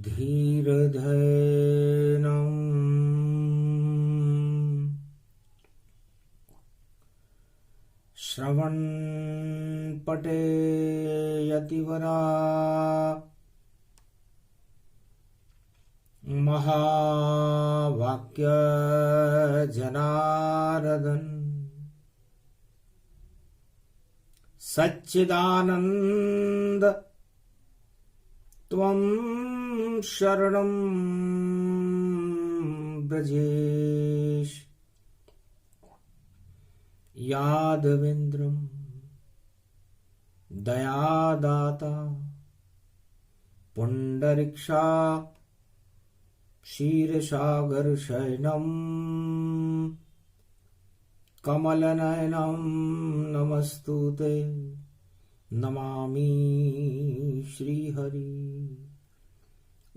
धीरधैर्यम् श्रवणपटे यतिवरा महावाक्य जनार्दन सच्चिदानंद त्वं शरणं ब्रजेश यादवेन्द्रं दयादाता पुंडरीक्षा क्षीरसागर शयनं कमलनयनं नमस्तुते नमामि श्रीहरि।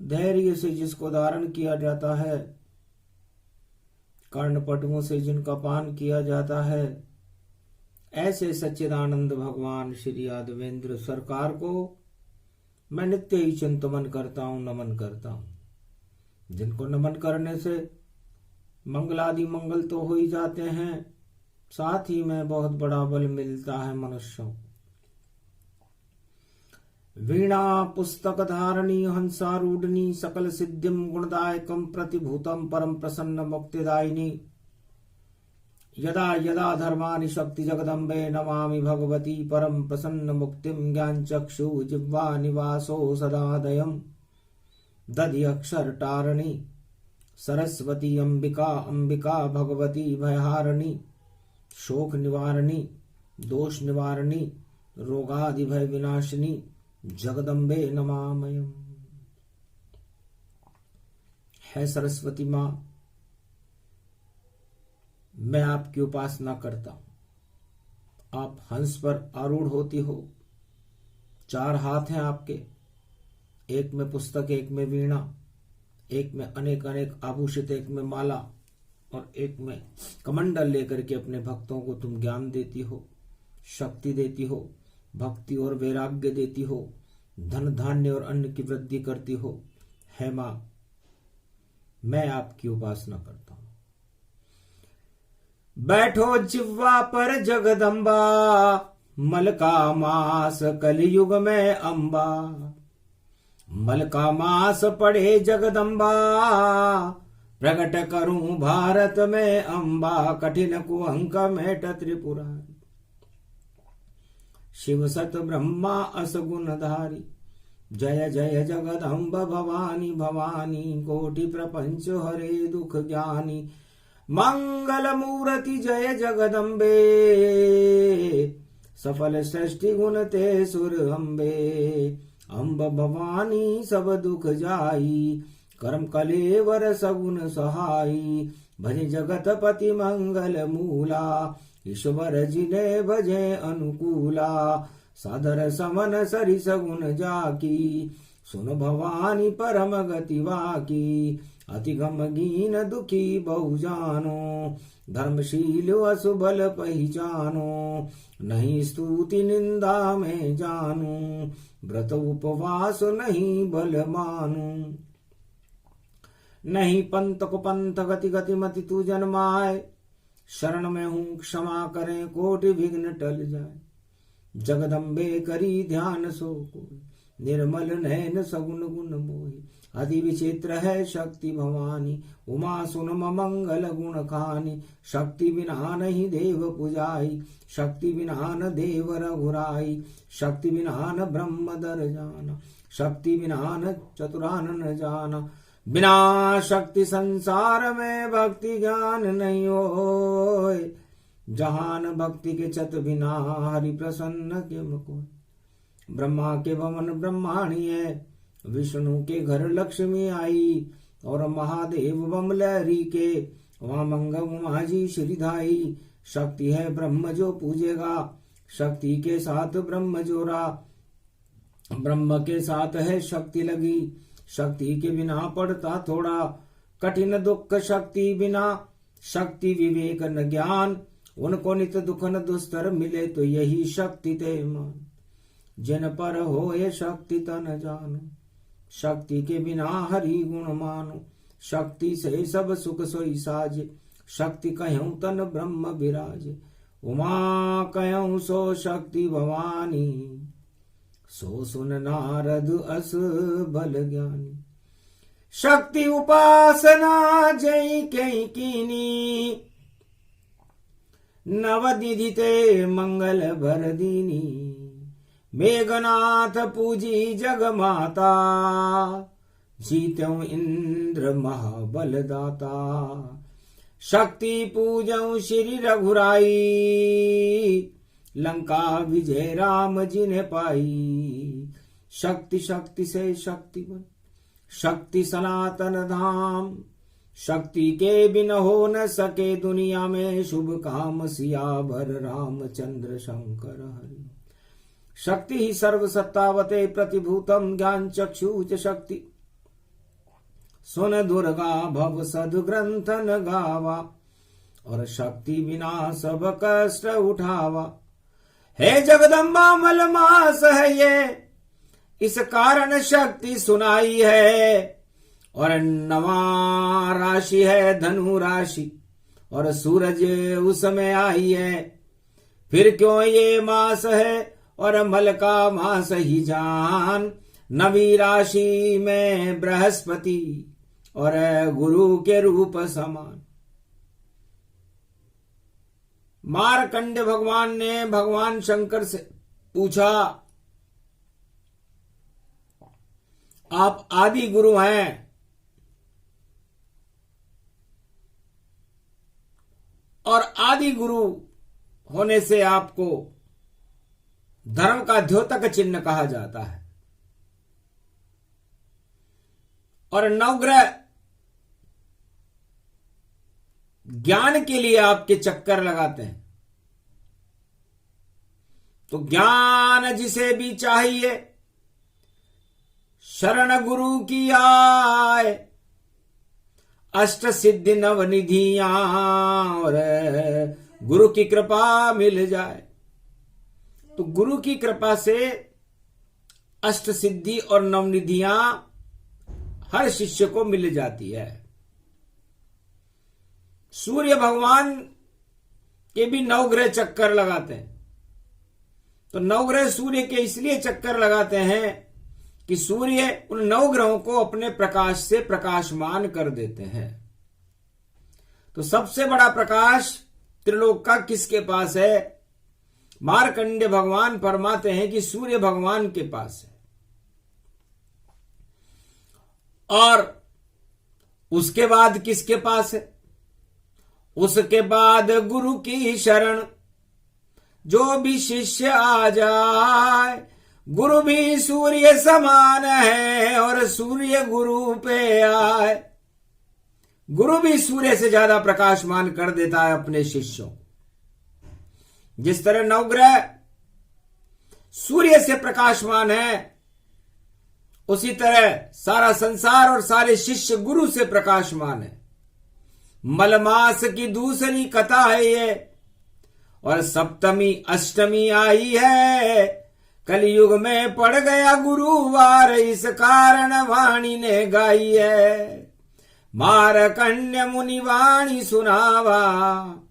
धैर्य से जिसको धारण किया जाता है, कर्णपटुओं से जिनका पान किया जाता है, ऐसे सच्चिदानंद भगवान श्री यादवेंद्र सरकार को मैं नित्य ही चिंतन करता हूँ, नमन करता हूँ। जिनको नमन करने से मंगलादि मंगल तो हो ही जाते हैं, साथ ही में बहुत बड़ा बल मिलता है मनुष्यों। वीणा पुस्तक धारणी हंसारूढ़नी सकल सिद्धिम गुणदायकम प्रतिभूतम परम प्रसन्न मुक्तिदायिनी यदा यदा धर्मानि शक्ति जगदम्बे नमामि भगवती परम प्रसन्न मुक्तिम ज्ञान चक्षु जिह्वा निवासो सदादयम् दधि अक्षर टारणी सरस्वती अंबिका अंबिका भगवती भयहारिणी शोक निवारणी दोष निवारणी रोगादि भय विनाशिनी जगदम्बे नमामयम्। है सरस्वती माँ, मैं आपकी उपासना करता हूं। आप हंस पर आरूढ़ होती हो, चार हाथ हैं आपके, एक में पुस्तक, एक में वीणा, एक में अनेक अनेक आभूषित, एक में माला और एक में कमंडल लेकर के अपने भक्तों को तुम ज्ञान देती हो, शक्ति देती हो, भक्ति और वैराग्य देती हो, धन धान्य और अन्न की वृद्धि करती हो। है मां, मैं आपकी उपासना करता हूं। बैठो जिह्वा पर जगदम्बा, मल का मास कलयुग में अंबा। मल का मास पड़े जगदम्बा, प्रकट करूं भारत में अंबा। कठिन कुअंक मेट त्रिपुरारी, शिव सत ब्रह्मा असगुणधारी। जय जय जगदम्ब भवानी भवानी, कोटि प्रपंच हरे दुख ज्ञानी। मंगल मूर्ति जय जगदम्बे, सफल सृष्टि गुण ते सुर अम्बे। अम्ब भवानी सब दुख जाई, कर्म कलेवर सगुन सहाई। भज जगत पति मंगल मूला, ईश्वर जिने भजे अनुकूला। सादर समन सरि सगुन जाकी, सुन भवानी परम गति वाकी। अति गम गीन दुखी बहु जानो, धर्मशील असुबल पहचानो। नहीं स्तुति निंदा में जानू, व्रत उपवास नहीं बल मानू। नहीं पंथ को पंथ गति गति मति तू जन्माए। शरण में हूं क्षमा करें कोटि विघ्न टल जाए। जगदम्बे करी ध्यान सो कोई, निर्मल नयन सगुन गुण मोहि। अति विचित्र है शक्ति भवानी, उमा सुनम मंगल गुण खानी। शक्ति बिना नहीं देव पुजाई, शक्ति बिना न देव रघुराई। शक्ति बिना न ब्रह्म दर जाना, शक्ति बिना न चतुरान न जाना। बिना शक्ति संसार में भक्ति ज्ञान नहीं होय। जहान भक्ति के चत बिना, हरि प्रसन्न किम कोय। ब्रह्मा के भवन ब्रह्माणी है, विष्णु के घर लक्ष्मी आई। और महादेव बम लहरी के, वहां मंग उमा जी श्रीधाई। शक्ति है ब्रह्म जो पूजेगा, शक्ति के साथ ब्रह्म जोड़ा। ब्रह्म के साथ है शक्ति लगी, शक्ति के बिना पड़ता थोड़ा। कठिन दुख शक्ति बिना, शक्ति विवेक न ज्ञान। उनको नित दुख न दुस्तर मिले, तो यही शक्ति ते मान। जिन पर हो ये शक्ति तन जानो, शक्ति के बिना हरि गुण मानो, शक्ति से सब सुख सोई साजे, शक्ति कहूँ तन ब्रह्म विराजे। उमा कहूँ सो शक्ति भवानी, सो सुन नारद अस बल ज्ञानी। शक्ति उपासना जय कई कीनी, नवनिधि ते मंगल भर दीनी। मेघनाथ पूजी जग माता, जीत्यों इंद्र महाबल दाता। शक्ति पूजऊं श्री रघुराई, लंका विजय राम जी ने पाई। शक्ति शक्ति से शक्ति बन, शक्ति सनातन धाम। शक्ति के बिन हो न सके दुनिया में शुभ काम, सियावर रामचंद्र शंकर हरि। शक्ति ही सर्व सत्तावते प्रतिभूतम, ज्ञान चक्षुच शक्ति। सुन दुर्गा भव सद ग्रंथ न गावा, और शक्ति बिना सब कष्ट उठावा। हे जगदम्बा मलमास है ये, इस कारण शक्ति सुनाई है। और नवा राशि है धनु राशि, और सूरज उसमें आई है। फिर क्यों ये मास है और मल का मास ही जान। नवी राशि में बृहस्पति और गुरु के रूप समान। मार्कंड भगवान ने भगवान शंकर से पूछा, आप आदि गुरु हैं, और आदि गुरु होने से आपको धर्म का द्योतक चिन्ह कहा जाता है। और नवग्रह ज्ञान के लिए आपके चक्कर लगाते हैं। तो ज्ञान जिसे भी चाहिए, शरण गुरु की आए। अष्ट सिद्धि नवनिधियां, और गुरु की कृपा मिल जाए। तो गुरु की कृपा से अष्ट सिद्धि और नवनिधियां हर शिष्य को मिल जाती है। सूर्य भगवान के भी नवग्रह चक्कर लगाते हैं। तो नवग्रह सूर्य के इसलिए चक्कर लगाते हैं कि सूर्य उन नवग्रहों को अपने प्रकाश से प्रकाशमान कर देते हैं। तो सबसे बड़ा प्रकाश त्रिलोक का किसके पास है? मार्कंडेय भगवान फरमाते हैं कि सूर्य भगवान के पास है। और उसके बाद किसके पास है? उसके बाद गुरु की शरण। जो भी शिष्य आ जाए, गुरु भी सूर्य समान है और सूर्य गुरु पे आए। गुरु भी सूर्य से ज्यादा प्रकाशमान कर देता है अपने शिष्यों। जिस तरह नवग्रह सूर्य से प्रकाशमान है, उसी तरह सारा संसार और सारे शिष्य गुरु से प्रकाशमान है। मलमास की दूसरी कथा है ये, और सप्तमी अष्टमी आई है। कलयुग में पड़ गया गुरुवार, इस कारण वाणी ने गाई है। मारकंड्य मुनि वाणी सुनावा,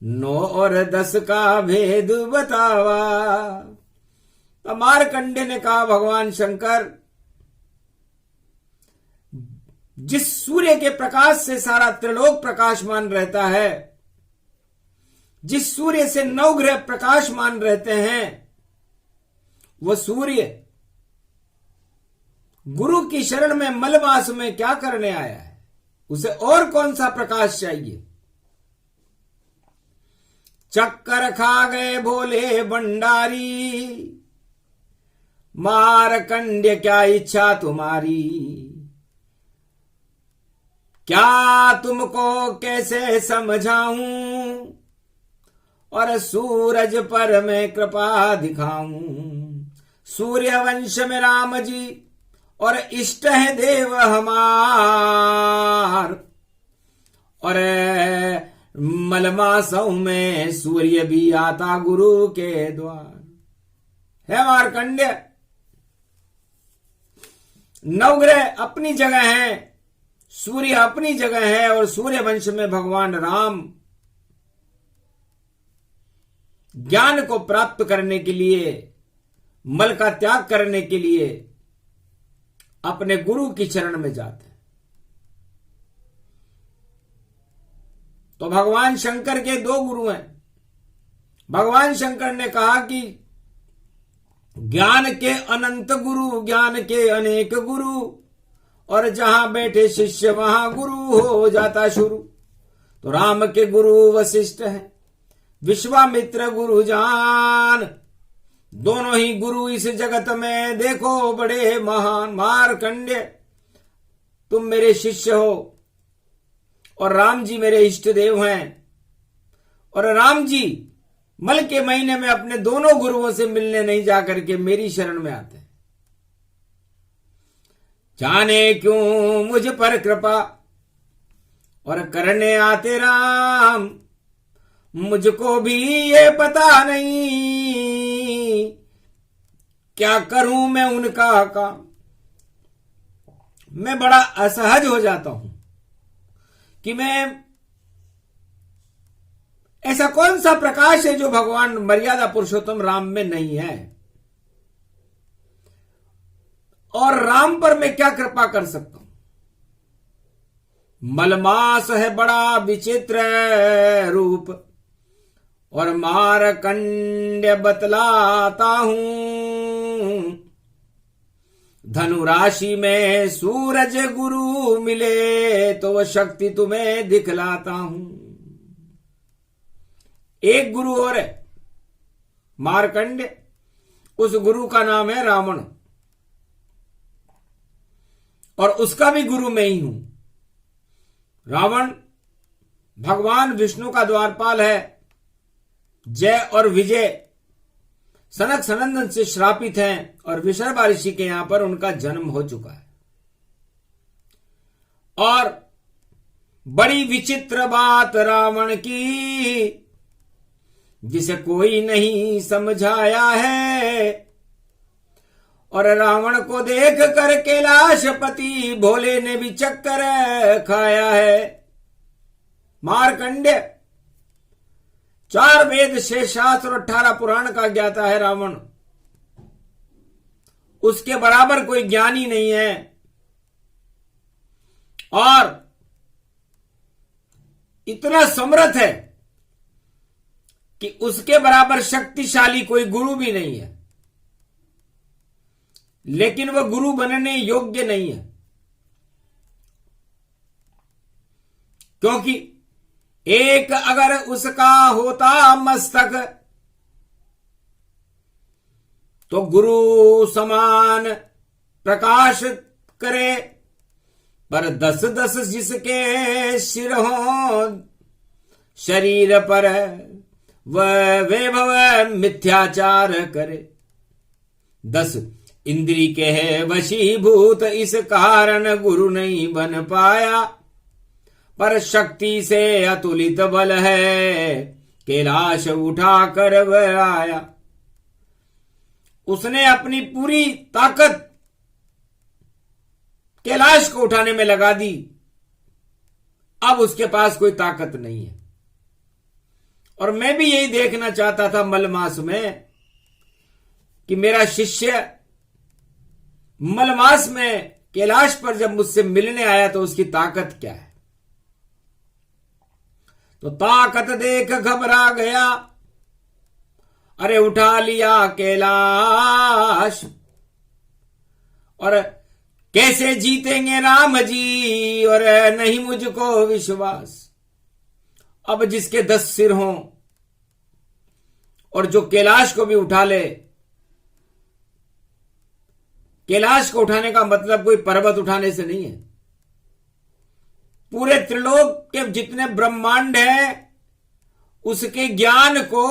9 और 10 का भेद बतावा। तो मारकंड्य ने कहा, भगवान शंकर, जिस सूर्य के प्रकाश से सारा त्रिलोक प्रकाशमान रहता है, जिस सूर्य से नवग्रह प्रकाशमान रहते हैं, वह सूर्य गुरु की शरण में मलमास में क्या करने आया है? उसे और कौन सा प्रकाश चाहिए? चक्कर खा गए भोले भंडारी, मारकंड्य क्या इच्छा तुम्हारी? क्या तुमको कैसे समझाऊं, और सूरज पर मैं कृपा दिखाऊं? सूर्य वंश में राम जी और इष्ट है देव हमार, और मलमासों में सूर्य भी आता गुरु के द्वार। है मार्कंड्य, नवग्रह अपनी जगह हैं, सूर्य अपनी जगह है, और सूर्य वंश में भगवान राम ज्ञान को प्राप्त करने के लिए, मल का त्याग करने के लिए अपने गुरु की चरण में जाते हैं। तो भगवान शंकर के दो गुरु हैं। भगवान शंकर ने कहा कि ज्ञान के अनंत गुरु, ज्ञान के अनेक गुरु, और जहां बैठे शिष्य वहां गुरु हो जाता शुरू। तो राम के गुरु वशिष्ठ हैं, विश्वामित्र गुरु जान, दोनों ही गुरु इस जगत में देखो बड़े महान। मार्कंडेय तुम मेरे शिष्य हो और राम जी मेरे इष्ट देव हैं। और राम जी मल के महीने में अपने दोनों गुरुओं से मिलने नहीं जाकर के मेरी शरण में आते हैं। जाने क्यों मुझ पर कृपा और करने आते राम, मुझको भी ये पता नहीं क्या करूं मैं उनका काम। मैं बड़ा असहज हो जाता हूं कि मैं, ऐसा कौन सा प्रकाश है जो भगवान मर्यादा पुरुषोत्तम राम में नहीं है, और राम पर मैं क्या कृपा कर सकता हूं। मलमास है बड़ा विचित्र रूप और मारकंड्य बतलाता हूं। धनु राशि में सूरज गुरु मिले तो वह शक्ति तुम्हें दिखलाता हूं। एक गुरु और है मारकंड्य, उस गुरु का नाम है रावण, और उसका भी गुरु मैं ही हूं। रावण भगवान विष्णु का द्वारपाल है। जय और विजय सनक सनंदन से श्रापित हैं और विशर्वा ऋषि के यहां पर उनका जन्म हो चुका है। और बड़ी विचित्र बात रावण की, जिसे कोई नहीं समझाया है, और रावण को देख कर कैलाशपति भोले ने भी चक्कर खाया है। मार्कंडेय 4 वेद, 6 शास्त्र और 18 पुराण का ज्ञाता है रावण। उसके बराबर कोई ज्ञानी नहीं है, और इतना समर्थ है कि उसके बराबर शक्तिशाली कोई गुरु भी नहीं है, लेकिन वह गुरु बनने योग्य नहीं है, क्योंकि एक अगर उसका होता मस्तक तो गुरु समान प्रकाश करे, पर 10-10 जिसके सिर हो शरीर पर, वह वैभव मिथ्याचार करे। 10 इंद्री के है वशीभूत, इस कारण गुरु नहीं बन पाया, पर शक्ति से अतुलित बल है, कैलाश उठा कर वह आया। उसने अपनी पूरी ताकत कैलाश को उठाने में लगा दी, अब उसके पास कोई ताकत नहीं है। और मैं भी यही देखना चाहता था मलमास में कि मेरा शिष्य मलमास में कैलाश पर जब मुझसे मिलने आया तो उसकी ताकत क्या है। तो ताकत देख घबरा गया, अरे उठा लिया कैलाश, और कैसे जीतेंगे राम जी, और नहीं मुझको विश्वास। अब जिसके 10 सिर हों और जो कैलाश को भी उठा ले, कैलाश को उठाने का मतलब कोई पर्वत उठाने से नहीं है। पूरे त्रिलोक के जितने ब्रह्मांड हैं उसके ज्ञान को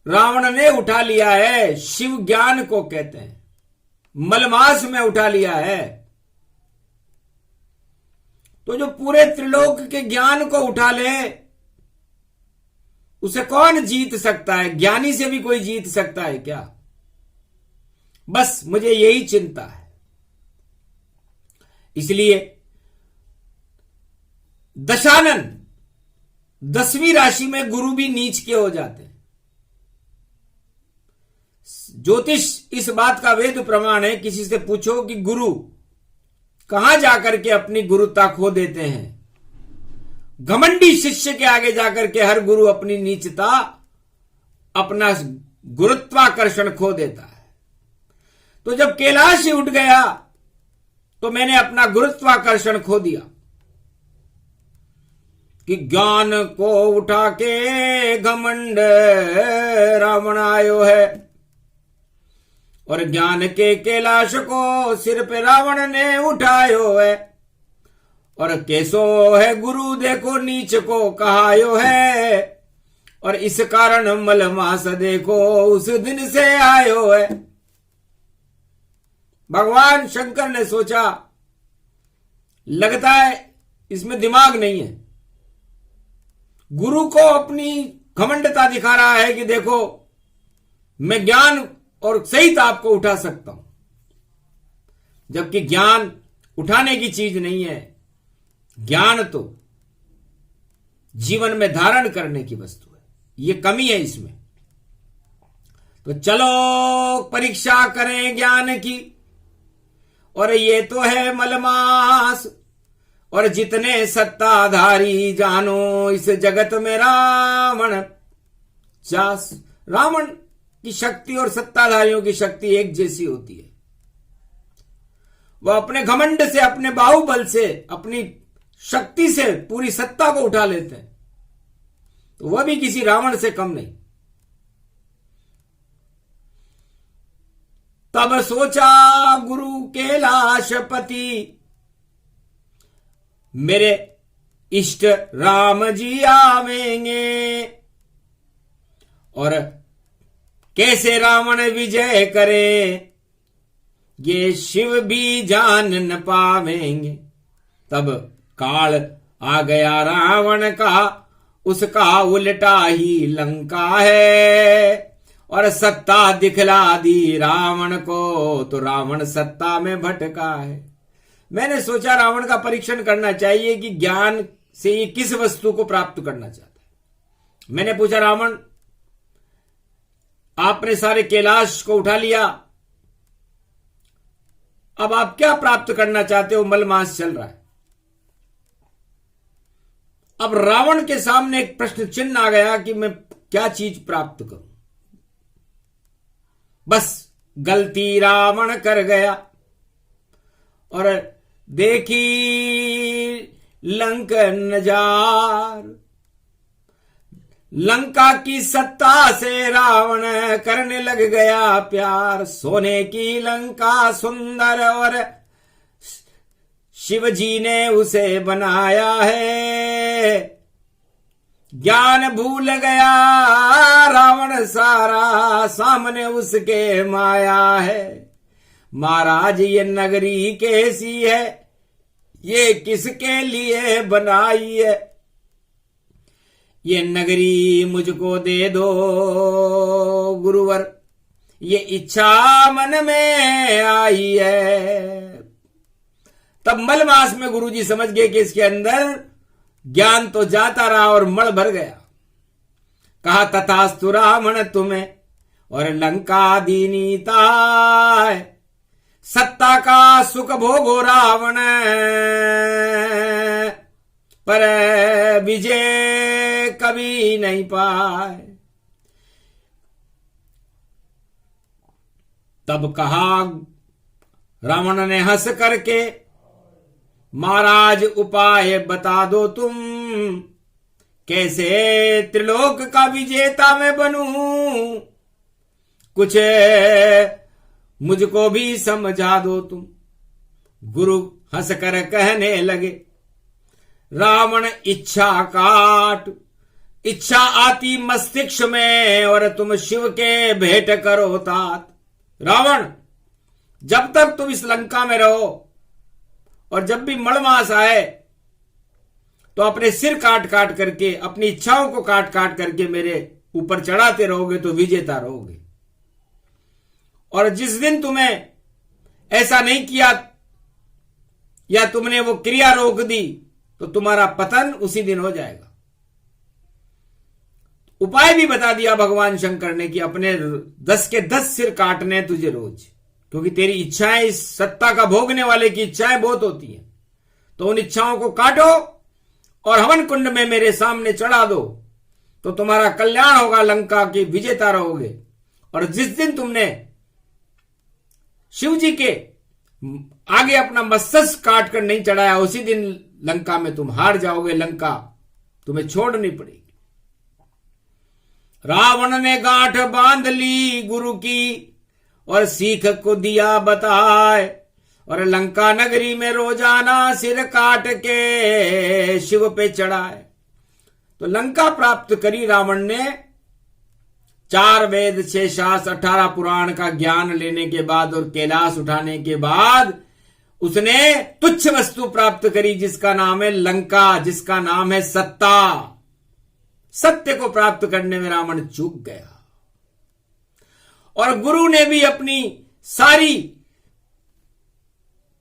रावण ने उठा लिया है। शिव ज्ञान को कहते हैं, मलमास में उठा लिया है। तो जो पूरे त्रिलोक के ज्ञान को उठा ले उसे कौन जीत सकता है? ज्ञानी से भी कोई जीत सकता है क्या? बस मुझे यही चिंता है। इसलिए दशानन 10वीं राशि में गुरु भी नीच के हो जाते हैं। ज्योतिष इस बात का वेद प्रमाण है। किसी से पूछो कि गुरु कहां जाकर के अपनी गुरुता खो देते हैं। घमंडी शिष्य के आगे जाकर के हर गुरु अपनी नीचता, अपना गुरुत्वाकर्षण खो देता है। तो जब कैलाश ही उठ गया तो मैंने अपना गुरुत्वाकर्षण खो दिया कि ज्ञान को उठा के घमंड रावण आयो है, और ज्ञान के कैलाश को सिर पे रावण ने उठायो है, और कैसो है गुरु देखो नीच को कहायो है, और इस कारण मलमास देखो उस दिन से आयो है। भगवान शंकर ने सोचा लगता है इसमें दिमाग नहीं है। गुरु को अपनी घमंडता दिखा रहा है कि देखो मैं ज्ञान और सही ताप को उठा सकता हूं, जबकि ज्ञान उठाने की चीज नहीं है। ज्ञान तो जीवन में धारण करने की वस्तु है। ये कमी है इसमें। तो चलो परीक्षा करें ज्ञान की, और ये तो है मलमास, और जितने सत्ताधारी जानो इस जगत में रावण जास। रावण की शक्ति और सत्ताधारियों की शक्ति एक जैसी होती है। वह अपने घमंड से, अपने बाहुबल से, अपनी शक्ति से पूरी सत्ता को उठा लेते हैं। तो वह भी किसी रावण से कम नहीं। तब सोचा गुरु कैलाशपति, मेरे इष्ट राम जी आवेंगे, और कैसे रावण विजय करे ये शिव भी जान न पावेंगे। तब काल आ गया रावण का, उसका उल्टा ही लंका है, और सत्ता दिखला दी रावण को, तो रावण सत्ता में भटका है। मैंने सोचा रावण का परीक्षण करना चाहिए कि ज्ञान से ये किस वस्तु को प्राप्त करना चाहता है। मैंने पूछा रावण, आपने सारे कैलाश को उठा लिया, अब आप क्या प्राप्त करना चाहते हो? मलमास चल रहा है। अब रावण के सामने एक प्रश्न चिन्ह आ गया कि मैं क्या चीज प्राप्त करूं। बस गलती रावण कर गया, और देखी लंक नजार, लंका की सत्ता से रावण करने लग गया प्यार। सोने की लंका सुंदर, और शिव जी ने उसे बनाया है। ज्ञान भूल गया रावण सारा, सामने उसके माया है। महाराज ये नगरी कैसी है, ये किसके लिए बनाई है? ये नगरी मुझको दे दो गुरुवर, ये इच्छा मन में आई है। तब मलमास में गुरुजी समझ गए कि इसके अंदर ज्ञान तो जाता रहा और मल भर गया। कहा तथास्तु रावण तुम्हें, और लंका दीनीता, सत्ता का सुख भोगो रावण, पर विजय कभी नहीं पाए। तब कहा रावण ने हंस करके, महाराज उपाय बता दो तुम, कैसे त्रिलोक का विजेता मैं बनूं, कुछ मुझको भी समझा दो तुम। गुरु हंसकर कहने लगे, रावण इच्छा काट, इच्छा आती मस्तिष्क में, और तुम शिव के भेंट करो तात। रावण जब तक तुम इस लंका में रहो, और जब भी मलमास आए तो अपने सिर काट काट करके, अपनी इच्छाओं को काट काट करके मेरे ऊपर चढ़ाते रहोगे तो विजेता रहोगे। और जिस दिन तुम्हें ऐसा नहीं किया या तुमने वो क्रिया रोक दी तो तुम्हारा पतन उसी दिन हो जाएगा। उपाय भी बता दिया भगवान शंकर ने कि अपने 10 के 10 सिर काटने तुझे रोज, क्योंकि तेरी इच्छाएं, इस सत्ता का भोगने वाले की इच्छाएं बहुत होती हैं, तो उन इच्छाओं को काटो और हवन कुंड में मेरे सामने चढ़ा दो, तो तुम्हारा कल्याण होगा, लंका के विजेता रहोगे। और जिस दिन तुमने शिव जी के आगे अपना मस्तक काट कर नहीं चढ़ाया, उसी दिन लंका में तुम हार जाओगे, लंका तुम्हें छोड़नी पड़ेगी। रावण ने गांठ बांध ली गुरु की और सीख को दिया बताए, और लंका नगरी में रोजाना सिर काट के शिव पे चढ़ाए। तो लंका प्राप्त करी रावण ने 4 वेद 6 शास्त्र 18 पुराण का ज्ञान लेने के बाद और कैलाश उठाने के बाद उसने तुच्छ वस्तु प्राप्त करी जिसका नाम है लंका, जिसका नाम है सत्ता। सत्य को प्राप्त करने में रावण चूक गया। और गुरु ने भी अपनी सारी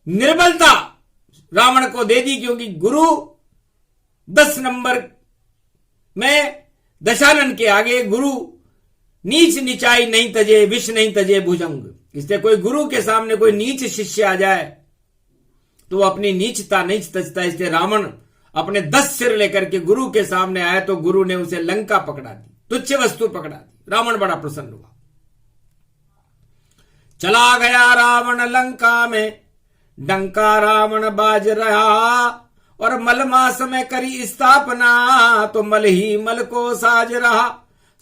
निर्बलता रावण को दे दी, क्योंकि गुरु 10 नंबर में दशानन के आगे गुरु नीच निचाई नहीं तजे, विष नहीं तजे भुजंग। इसलिए कोई गुरु के सामने कोई नीच शिष्य आ जाए तो वो अपनी नीचता नहीं तजता। इसलिए रावण अपने 10 सिर लेकर के गुरु के सामने आया तो गुरु ने उसे लंका पकड़ा दी, तुच्छ वस्तु पकड़ा दी। रावण बड़ा प्रसन्न हुआ। चला गया रावण लंका में, डंका रावण बाज रहा, और मल मास में करी स्थापना, तो मल ही मल को साज रहा।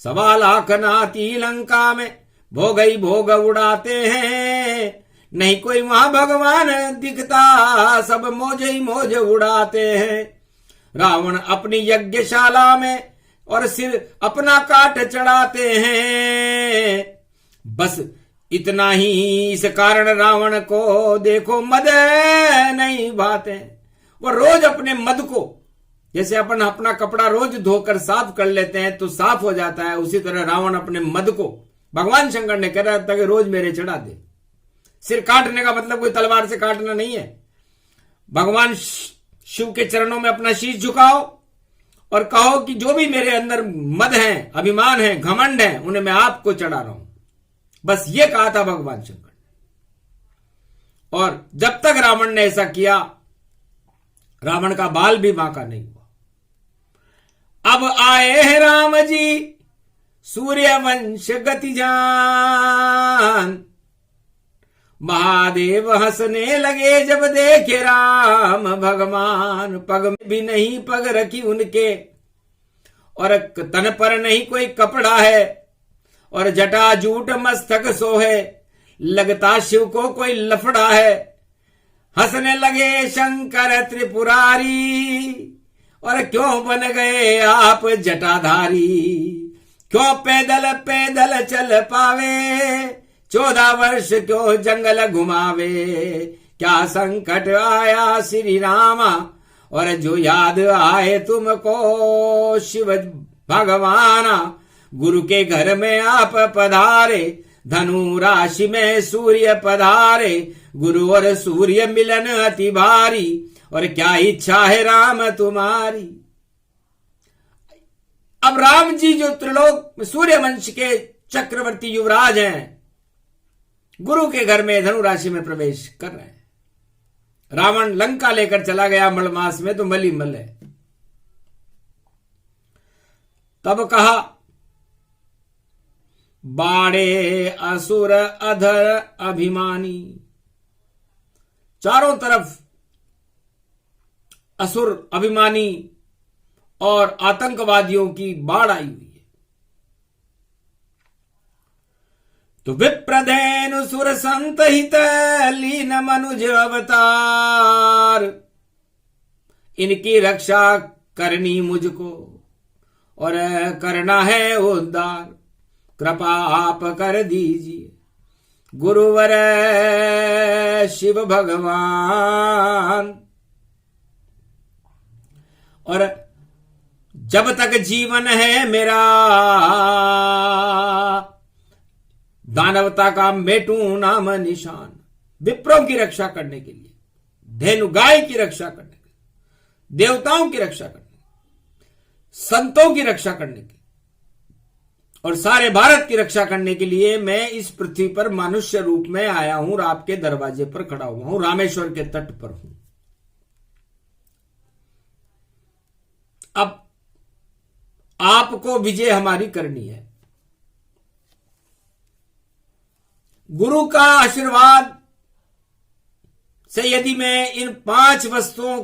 1.25 लाख नाती लंका में भोग ही भोग उड़ाते हैं, नहीं कोई वहां भगवान दिखता, सब मौज ही मौज उड़ाते हैं। रावण अपनी यज्ञशाला में और सिर अपना काट चढ़ाते हैं। बस इतना ही, इस कारण रावण को देखो मद नहीं भाते। वो रोज अपने मद को, जैसे अपन अपना कपड़ा रोज धोकर साफ कर लेते हैं तो साफ हो जाता है, उसी तरह रावण अपने मद को भगवान शंकर ने कह रहा था कि रोज मेरे चढ़ा दे। सिर काटने का मतलब कोई तलवार से काटना नहीं है। भगवान शिव के चरणों में अपना शीश झुकाओ और कहो कि जो भी मेरे अंदर मद है, अभिमान है, घमंड है, उन्हें मैं आपको चढ़ा रहा हूं। बस ये कहा था भगवान शंकर ने। और जब तक रावण ने ऐसा किया, रावण का बाल भी बांका नहीं हुआ। अब आए हैं राम जी सूर्यवंश गति जान, महादेव हंसने लगे जब देखे राम भगवान। पग में भी नहीं पग रखी उनके, और तन पर नहीं कोई कपड़ा है, और जटा जूट मस्तक सोहे, लगता शिव को कोई लफड़ा है। हंसने लगे शंकर त्रिपुरारी, और क्यों बन गए आप जटाधारी। क्यों पैदल पैदल चल पावे, 14 वर्ष क्यों जंगल घुमावे। क्या संकट आया श्री रामा, और जो याद आए तुमको शिव भगवाना। गुरु के घर में आप पधारे, धनु राशि में सूर्य पधारे। गुरु और सूर्य मिलन अति भारी, और क्या इच्छा है राम तुम्हारी। अब राम जी जो त्रिलोक सूर्य वंश के चक्रवर्ती युवराज हैं, गुरु के घर में धनु राशि में प्रवेश कर रहे हैं। रावण लंका लेकर चला गया मल मास में, तो मली मल है। तब कहा बाड़े असुर अधर अभिमानी। चारों तरफ असुर, अभिमानी और आतंकवादियों की बाढ़ आई हुई है। तो विप्रधेनु सुर संत हित लीन मनुज अवतार। इनकी रक्षा करनी मुझको और करना है उद्धार। कृपा आप कर दीजिए गुरुवर शिव भगवान। और जब तक जीवन है मेरा, दानवता का मेटू नाम निशान। विप्रों की रक्षा करने के लिए धेनु गाय की रक्षा करने के लिए, देवताओं की रक्षा करने, संतों की रक्षा करने की और सारे भारत की रक्षा करने के लिए मैं इस पृथ्वी पर मनुष्य रूप में आया हूं और आपके दरवाजे पर खड़ा हुआ हूं, रामेश्वर के तट पर हूं। अब आपको विजय हमारी करनी है। गुरु का आशीर्वाद से यदि मैं इन 5 वस्तुओं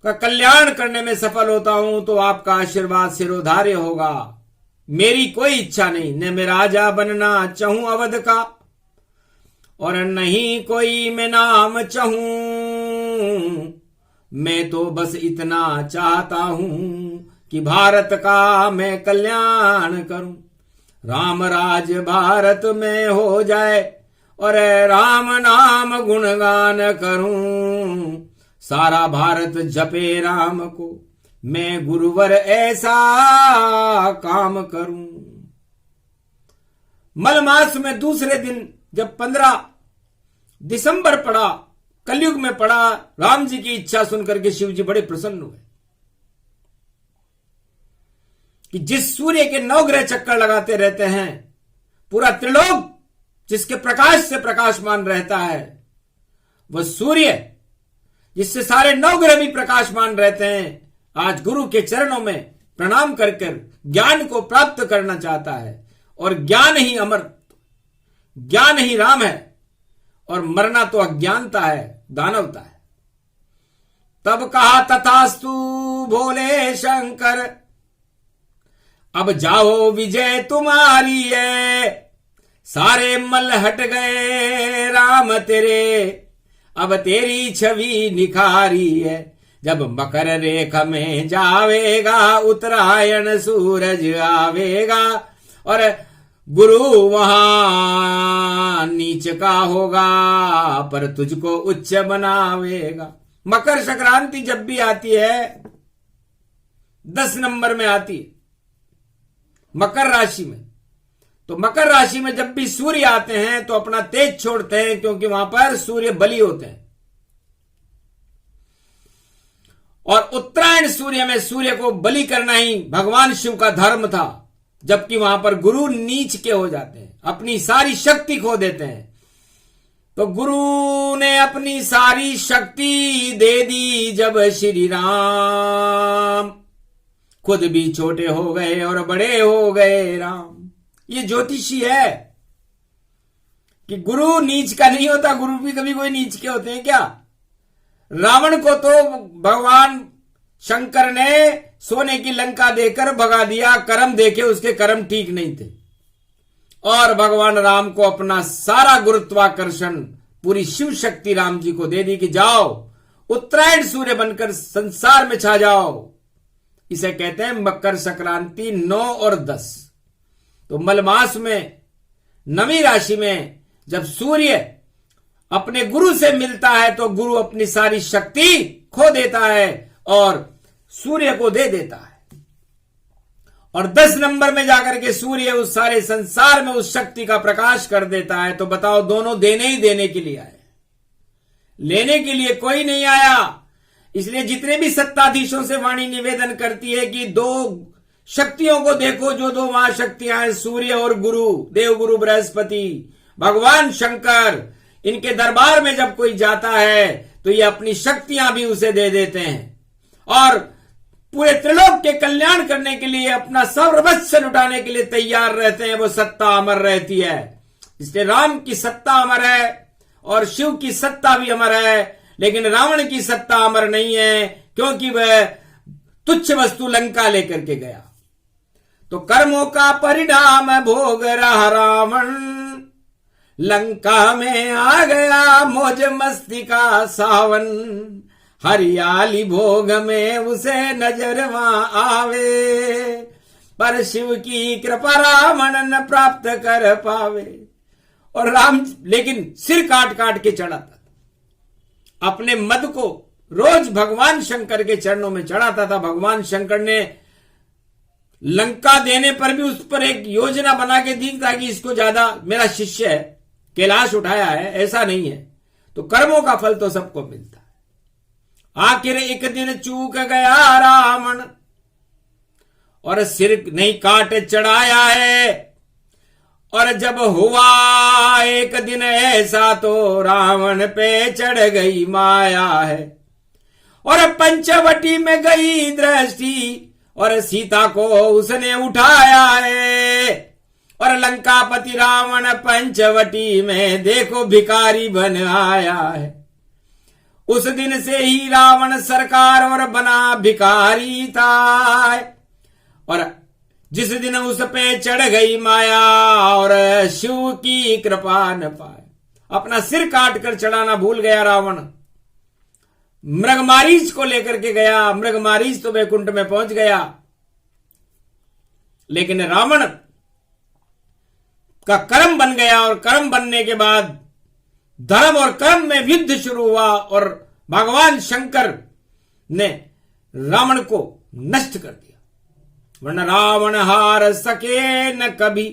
का कल्याण करने में सफल होता हूं तो आपका आशीर्वाद सिरोधार्य होगा। मेरी कोई इच्छा नहीं, न मैं राजा बनना चाहूं अवध का और नहीं कोई मैं नाम चाहूं। मैं तो बस इतना चाहता हूं कि भारत का मैं कल्याण करूं, राम राज भारत में हो जाए और राम नाम गुणगान करूं। सारा भारत जपे राम को, मैं गुरुवर ऐसा काम करूं। मल मास में दूसरे दिन जब 15 दिसंबर पड़ा, कलयुग में पड़ा, राम जी की इच्छा सुनकर के शिव जी बड़े प्रसन्न हुए कि जिस सूर्य के 9 ग्रह चक्कर लगाते रहते हैं, पूरा त्रिलोक जिसके प्रकाश से प्रकाशमान रहता है, वह सूर्य जिससे सारे 9 ग्रह भी प्रकाशमान रहते हैं, आज गुरु के चरणों में प्रणाम कर ज्ञान को प्राप्त करना चाहता है। और ज्ञान ही अमर, ज्ञान ही राम है और मरना तो अज्ञानता है, दानवता है। तब कहा तथास्तु भोले शंकर, अब जाओ विजय तुम्हारी है। सारे मल हट गए राम तेरे, अब तेरी छवि निखारी है। जब मकर रेखा में जावेगा, उत्तरायण सूरज आवेगा और गुरु वहां नीच का होगा, पर तुझको उच्च बनावेगा। मकर संक्रांति जब भी आती है 10 नंबर में आती है मकर राशि में, तो मकर राशि में जब भी सूर्य आते हैं तो अपना तेज छोड़ते हैं, क्योंकि वहां पर सूर्य बलि होते हैं। और उत्तरायण सूर्य में सूर्य को बलि करना ही भगवान शिव का धर्म था, जबकि वहां पर गुरु नीच के हो जाते हैं, अपनी सारी शक्ति खो देते हैं। तो गुरु ने अपनी सारी शक्ति दे दी जब श्री राम, खुद भी छोटे हो गए और बड़े हो गए राम। ये ज्योतिषी है कि गुरु नीच का नहीं होता। गुरु भी कभी कोई नीच के होते हैं क्या? रावण को तो भगवान शंकर ने सोने की लंका देकर भगा दिया, कर्म देखे उसके कर्म ठीक नहीं थे। और भगवान राम को अपना सारा गुरुत्वाकर्षण, पूरी शिव शक्ति राम जी को दे दी कि जाओ उत्तरायण सूर्य बनकर संसार में छा जाओ। इसे कहते हैं मकर संक्रांति 9 और 10। तो मलमास में 9वीं राशि में जब सूर्य अपने गुरु से मिलता है तो गुरु अपनी सारी शक्ति खो देता है और सूर्य को दे देता है। और 10 नंबर में जाकर के सूर्य उस सारे संसार में उस शक्ति का प्रकाश कर देता है। तो बताओ, दोनों देने ही देने के लिए आए, लेने के लिए कोई नहीं आया। इसलिए जितने भी सत्ताधीशों से वाणी निवेदन करती है कि 2 शक्तियों को देखो, जो 2 महाशक्तियां हैं, सूर्य और गुरु, देवगुरु बृहस्पति, भगवान शंकर, इनके दरबार में जब कोई जाता है तो ये अपनी शक्तियां भी उसे दे देते हैं और पूरे त्रिलोक के कल्याण करने के लिए अपना सर्वस्व लुटाने के लिए तैयार रहते हैं। वो सत्ता अमर रहती है। इसलिए राम की सत्ता अमर है और शिव की सत्ता भी अमर है, लेकिन रावण की सत्ता अमर नहीं है, क्योंकि वह तुच्छ वस्तु लंका लेकर के गया। तो कर्मों का परिणाम भोग रहा रावण, लंका में आ गया मौज मस्ती का सावन। हरियाली भोग में उसे नजर वहां आवे, पर शिव की कृपा रावण न प्राप्त कर पावे। और राम लेकिन सिर काट काट के चढ़ाता था, अपने मद को रोज भगवान शंकर के चरणों में चढ़ाता था। भगवान शंकर ने लंका देने पर भी उस पर एक योजना बना के दी ताकि इसको ज्यादा, मेरा शिष्य है, कैलाश उठाया है, ऐसा नहीं है। तो कर्मों का फल तो सबको मिलता है। आखिर एक दिन चूक गया रावण और सिर नहीं काट चढ़ाया है। और जब हुआ एक दिन ऐसा तो रावण पे चढ़ गई माया है। और पंचवटी में गई दृष्टि और सीता को उसने उठाया है। और लंकापति रावण पंचवटी में देखो भिखारी बन आया है। उस दिन से ही रावण सरकार और बना भिखारी था। और जिस दिन उस पे चढ़ गई माया और शिव की कृपा न पाए, अपना सिर काट कर चढ़ाना भूल गया रावण। मृगमारीच को लेकर के गया, मृगमारीच तो वैकुंठ में पहुंच गया। लेकिन रावण का कर्म बन गया और कर्म बनने के बाद धर्म और कर्म में युद्ध शुरू हुआ और भगवान शंकर ने रावण को नष्ट कर दिया। वरना रावण हार सके न कभी,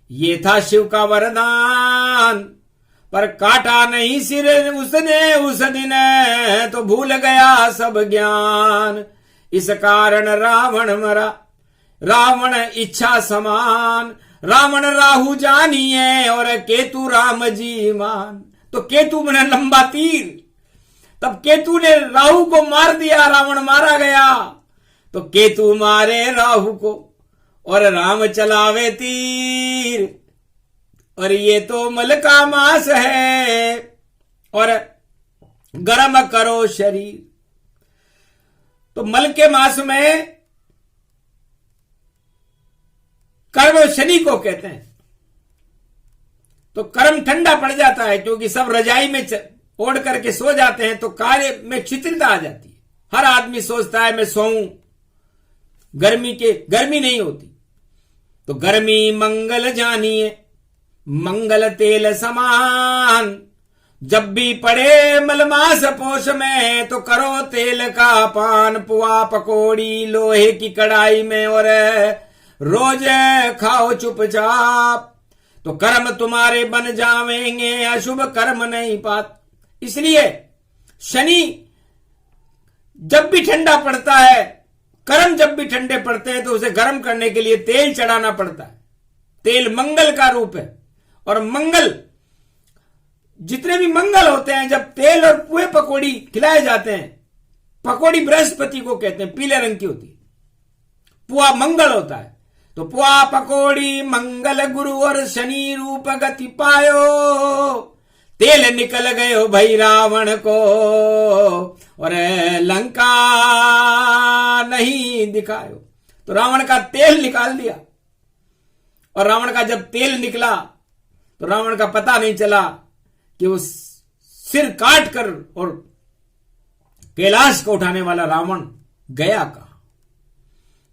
ये था शिव का वरदान। पर काटा नहीं सिर उसने उस दिन, तो भूल गया सब ज्ञान। इस कारण रावण मरा, रावण इच्छा समान। रावण राहु जानिए और केतु राम जी मान। तो केतु मने लंबा तीर, तब केतु ने राहु को मार दिया, रावण मारा गया। तो केतु मारे राहु को और राम चलावे तीर। और ये तो मल का मास है और गर्म करो शरीर। तो मल के मास में कर्म शनि को कहते हैं। तो कर्म ठंडा पड़ जाता है क्योंकि सब रजाई में ओढ़ करके सो जाते हैं, तो कार्य में शिथिलता आ जाती है। हर आदमी सोचता है मैं सोऊं, गर्मी नहीं होती। तो गर्मी मंगल जानिए, मंगल तेल समान। जब भी पड़े मलमास पोष में, तो करो तेल का पान। पुआ पकौड़ी लोहे की कढ़ाई में और रोज खाओ चुपचाप। तो कर्म तुम्हारे बन जावेंगे, अशुभ कर्म नहीं पात। इसलिए शनि जब भी ठंडा पड़ता है, कर्म जब भी ठंडे पड़ते हैं, तो उसे गर्म करने के लिए तेल चढ़ाना पड़ता है। तेल मंगल का रूप है। और मंगल, जितने भी मंगल होते हैं, जब तेल और पुए पकौड़ी खिलाए जाते हैं, पकौड़ी बृहस्पति को कहते हैं, पीले रंग की होती है। पुआ मंगल होता है। तो पुआ पकौड़ी मंगल गुरु और शनि रूप गति पायो। तेल निकल गयो भई रावण को और लंका नहीं दिखायो। तो रावण का तेल निकाल दिया। और रावण का जब तेल निकला तो रावण का पता नहीं चला कि वो सिर काट कर और कैलाश को उठाने वाला रावण गया कहां।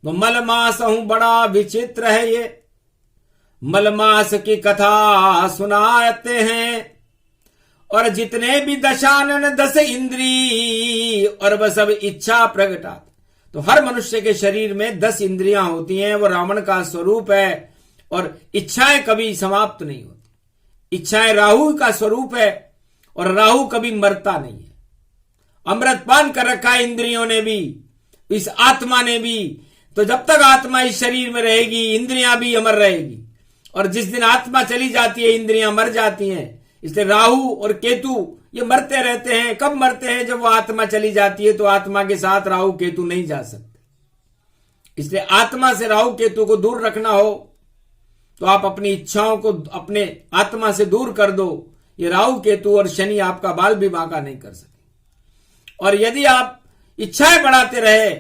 तो मलमास हूं बड़ा विचित्र है ये, मलमास की कथा सुनाते हैं। और जितने भी दशानन 10 इंद्री और वह सब इच्छा प्रगटाते। तो हर मनुष्य के शरीर में 10 इंद्रियां होती हैं, वो रावण का स्वरूप है। और इच्छाएं कभी समाप्त नहीं होती। इच्छाएं राहु का स्वरूप है और राहु कभी मरता नहीं है। अमृतपान कर रखा है इंद्रियों ने भी, इस आत्मा ने भी। तो जब तक आत्मा इस शरीर में रहेगी, इंद्रियां भी अमर रहेगी। और जिस दिन आत्मा चली जाती है, इंद्रियां मर जाती हैं। इसलिए राहु और केतु ये मरते रहते हैं। कब मरते हैं? जब वो आत्मा चली जाती है। तो आत्मा के साथ राहु केतु नहीं जा सकते। इसलिए आत्मा से राहु केतु को दूर रखना हो तो आप अपनी इच्छाओं को अपने आत्मा से दूर कर दो। ये राहु केतु और शनि आपका बाल भी बांका नहीं कर सके। और यदि आप इच्छाएं बढ़ाते रहे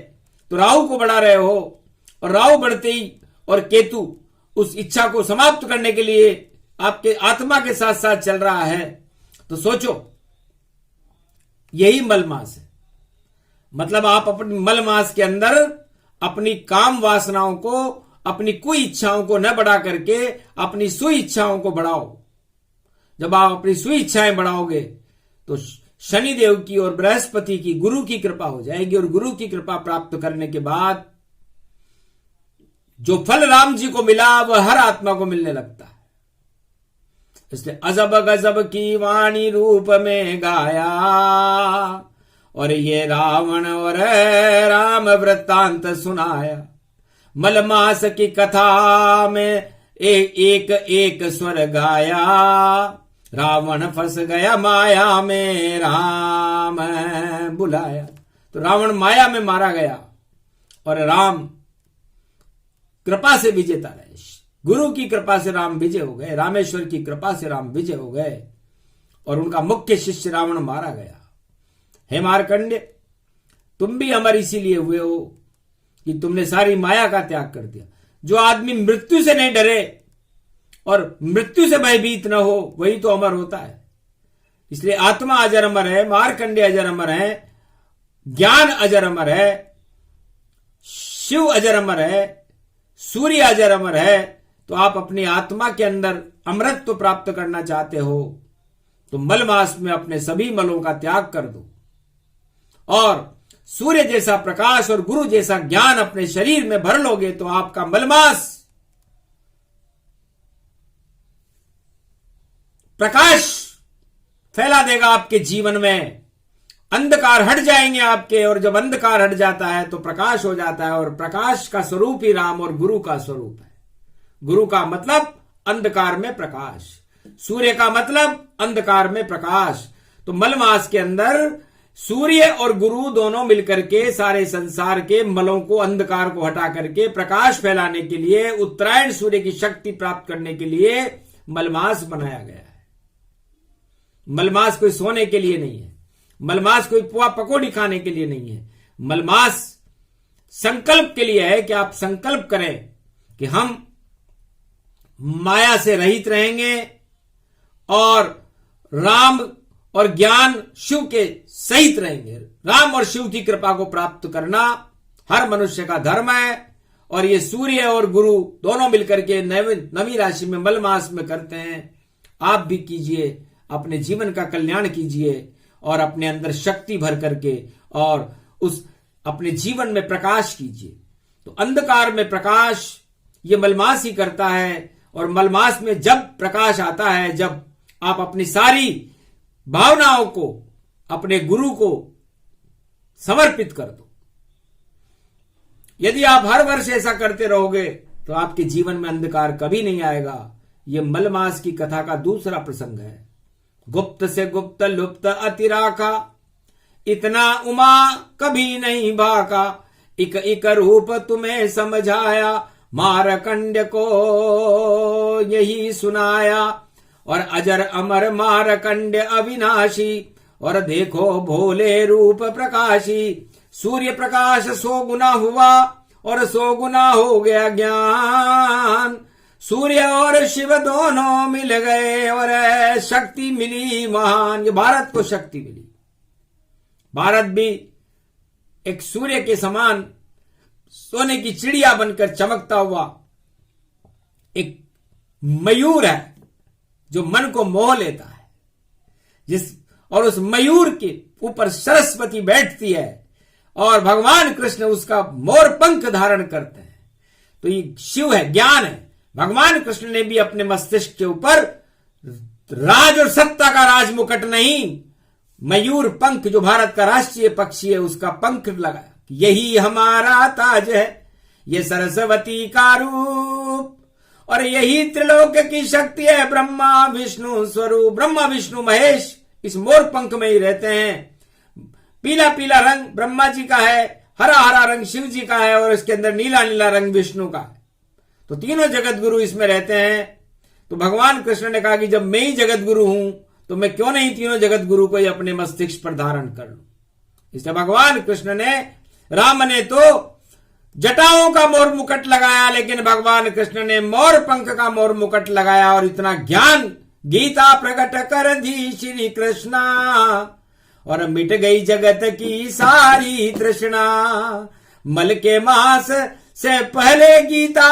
तो राहु को बढ़ा रहे हो, और राहु बढ़ते ही और केतु उस इच्छा को समाप्त करने के लिए आपके आत्मा के साथ साथ चल रहा है। तो सोचो, यही मलमास है। मतलब आप अपनी मलमास के अंदर अपनी काम वासनाओं को, अपनी कुछ इच्छाओं को न बढ़ा करके अपनी सु इच्छाओं को बढ़ाओ। जब आप अपनी सु इच्छाएं बढ़ाओगे तो शनिदेव की और बृहस्पति की, गुरु की कृपा हो जाएगी। और गुरु की कृपा प्राप्त करने के बाद जो फल राम जी को मिला वह हर आत्मा को मिलने लगता है। इसलिए अजब गजब की वाणी रूप में गाया, और ये रावण और राम वृत्तांत सुनाया। मलमास की कथा में एक एक स्वर गाया, रावण फंस गया माया में राम बुलाया। तो रावण माया में मारा गया और राम कृपा से विजेता रहे। गुरु की कृपा से राम विजय हो गए, रामेश्वर की कृपा से राम विजय हो गए और उनका मुख्य शिष्य रावण मारा गया। हे मार्कंडेय, तुम भी अमर इसीलिए हुए हो कि तुमने सारी माया का त्याग कर दिया। जो आदमी मृत्यु से नहीं डरे और मृत्यु से भयभीत न हो, वही तो अमर होता है। इसलिए आत्मा अजर अमर है, मार्कंडेय अजर अमर है, ज्ञान अजर अमर है, शिव अजर अमर है, सूर्य अजर अमर है। तो आप अपनी आत्मा के अंदर अमरत्व प्राप्त करना चाहते हो तो मलमास में अपने सभी मलों का त्याग कर दो और सूर्य जैसा प्रकाश और गुरु जैसा ज्ञान अपने शरीर में भर लोगे तो आपका मलमास प्रकाश फैला देगा आपके जीवन में। अंधकार हट जाएंगे आपके, और जब अंधकार हट जाता है तो प्रकाश हो जाता है, और प्रकाश का स्वरूप ही राम और गुरु का स्वरूप है। गुरु का मतलब अंधकार में प्रकाश, सूर्य का मतलब अंधकार में प्रकाश। तो मलमास के अंदर सूर्य और गुरु दोनों मिलकर के सारे संसार के मलों को, अंधकार को हटा करके प्रकाश फैलाने के लिए, उत्तरायण सूर्य की शक्ति प्राप्त करने के लिए मलमास बनाया गया है। मलमास कोई सोने के लिए नहीं है, मलमास कोई पुआ पकौड़ी खाने के लिए नहीं है। मलमास संकल्प के लिए है कि आप संकल्प करें कि हम माया से रहित रहेंगे और राम और ज्ञान शिव के सहित रहेंगे। राम और शिव की कृपा को प्राप्त करना हर मनुष्य का धर्म है, और ये सूर्य और गुरु दोनों मिलकर के नवी राशि में मलमास में करते हैं। आप भी कीजिए, अपने जीवन का कल्याण कीजिए और अपने अंदर शक्ति भर करके और उस अपने जीवन में प्रकाश कीजिए। तो अंधकार में प्रकाश ये मलमास ही करता है, और मलमास में जब प्रकाश आता है, जब आप अपनी सारी भावनाओं को अपने गुरु को समर्पित कर दो। यदि आप हर वर्ष ऐसा करते रहोगे तो आपके जीवन में अंधकार कभी नहीं आएगा। यह मलमास की कथा का दूसरा प्रसंग है। गुप्त से गुप्त लुप्त अतिराका, इतना उमा कभी नहीं भाका, इक इक रूप तुम्हें समझाया, मारकंड को यही सुनाया। और अजर अमर मारकंड अविनाशी, और देखो भोले रूप प्रकाशी। सूर्य प्रकाश 100 गुना हुआ और 100 गुना हो गया ज्ञान। सूर्य और शिव दोनों मिल गए और शक्ति मिली महान। ये भारत को शक्ति मिली। भारत भी एक सूर्य के समान सोने की चिड़िया बनकर चमकता हुआ एक मयूर है जो मन को मोह लेता है, और उस मयूर के ऊपर सरस्वती बैठती है और भगवान कृष्ण उसका मोर पंख धारण करते हैं। तो ये शिव है, ज्ञान है। भगवान कृष्ण ने भी अपने मस्तिष्क के ऊपर राज और सत्ता का राज मुकुट नहीं, मयूर पंख जो भारत का राष्ट्रीय पक्षी है उसका पंख लगाया। यही हमारा ताज है, ये सरस्वती का रूप, और यही त्रिलोक की शक्ति है, ब्रह्मा विष्णु स्वरूप। ब्रह्मा विष्णु महेश इस मोर पंख में ही रहते हैं। पीला पीला रंग ब्रह्मा जी का है, हरा हरा रंग शिव जी का है, और इसके अंदर नीला नीला रंग विष्णु का है। तो तीनों जगत गुरु इसमें रहते हैं। तो भगवान कृष्ण ने कहा कि जब मैं ही जगत गुरु हूं तो मैं क्यों नहीं तीनों जगत गुरु को ही अपने मस्तिष्क पर धारण कर लूं। इसलिए भगवान कृष्ण ने, राम ने तो जटाओं का मोर मुकुट लगाया, लेकिन भगवान कृष्ण ने मोर पंख का मोर मुकुट लगाया। और इतना ज्ञान गीता प्रकट कर दी श्री कृष्णा, और मिट गई जगत की सारी तृष्णा। मल के मास से पहले गीता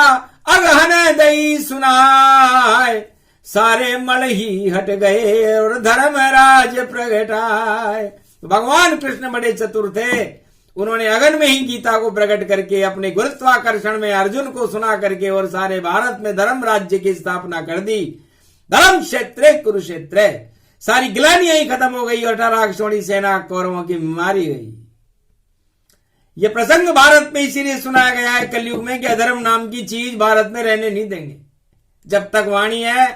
अगहन दई सुनाए, सारे मल ही हट गए और धर्मराज प्रगटाए। भगवान कृष्ण बड़े चतुर थे। उन्होंने अगन में ही गीता को प्रकट करके अपने गुरुत्वाकर्षण में अर्जुन को सुना करके और सारे भारत में धर्म राज्य की स्थापना कर दी। धर्म क्षेत्रे कुरुक्षेत्र। सारी ग्लानियां ही खत्म हो गई और 18 अक्षौणी सेना कौरवों की मारी गई। यह प्रसंग भारत में इसीलिए सुनाया गया है कलयुग में कि अधर्म नाम की चीज भारत में रहने नहीं देंगे। जब तक वाणी है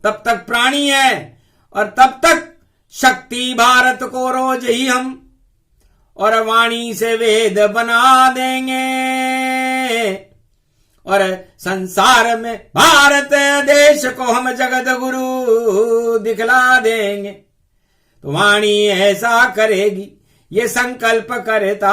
तब तक प्राणी है और तब तक शक्ति भारत को रोज ही हम और वाणी से वेद बना देंगे और संसार में भारत देश को हम जगत गुरु दिखला देंगे। तो वाणी ऐसा करेगी ये संकल्प करता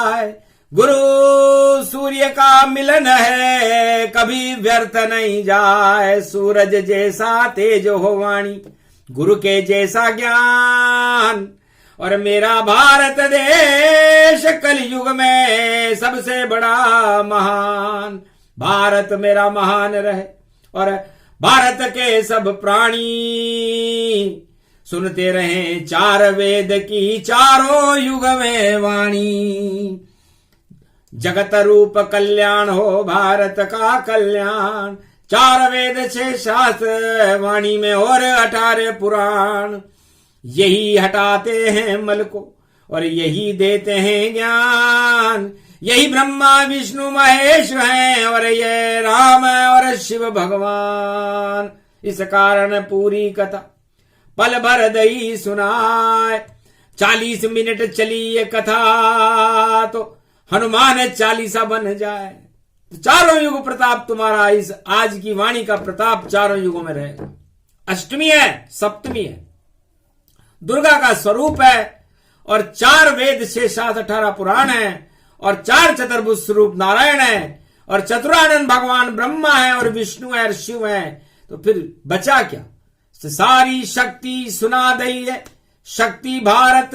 है। गुरु सूर्य का मिलन है कभी व्यर्थ नहीं जाए। सूरज जैसा तेज हो वाणी, गुरु के जैसा ज्ञान। और मेरा भारत देश कलयुग में सबसे बड़ा महान। भारत मेरा महान रहे और भारत के सब प्राणी सुनते रहें चार वेद की चारों युग में वाणी। जगत रूप कल्याण हो भारत का कल्याण। 4 वेद 6 शास्त्र वाणी में और 18 पुराण। यही हटाते हैं मल को और यही देते हैं ज्ञान। यही ब्रह्मा विष्णु महेश हैं और ये राम और शिव भगवान। इस कारण पूरी कथा पल भर दई सुनाए। 40 मिनट चली ये कथा तो हनुमान चालीसा बन जाए। चारों युग प्रताप तुम्हारा, इस आज की वाणी का प्रताप चारों युगों में रहेगा। अष्टमी है, सप्तमी है, दुर्गा का स्वरूप है और 4 वेद 6 शास्त्र 18 पुराण है और 4 चतुर्भुज स्वरूप नारायण है और चतुरानंद भगवान ब्रह्मा है और विष्णु है और शिव है। तो फिर बचा क्या? सारी शक्ति सुना दई है, शक्ति भारत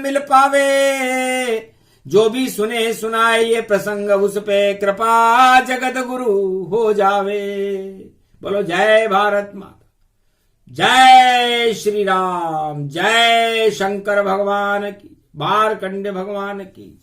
मिल पावे। जो भी सुने सुनाए ये प्रसंग उस पे कृपा जगत गुरु हो जावे। बोलो जय भारत माता, जय श्री राम, जय शंकर भगवान की, मार्कंडे भगवान की।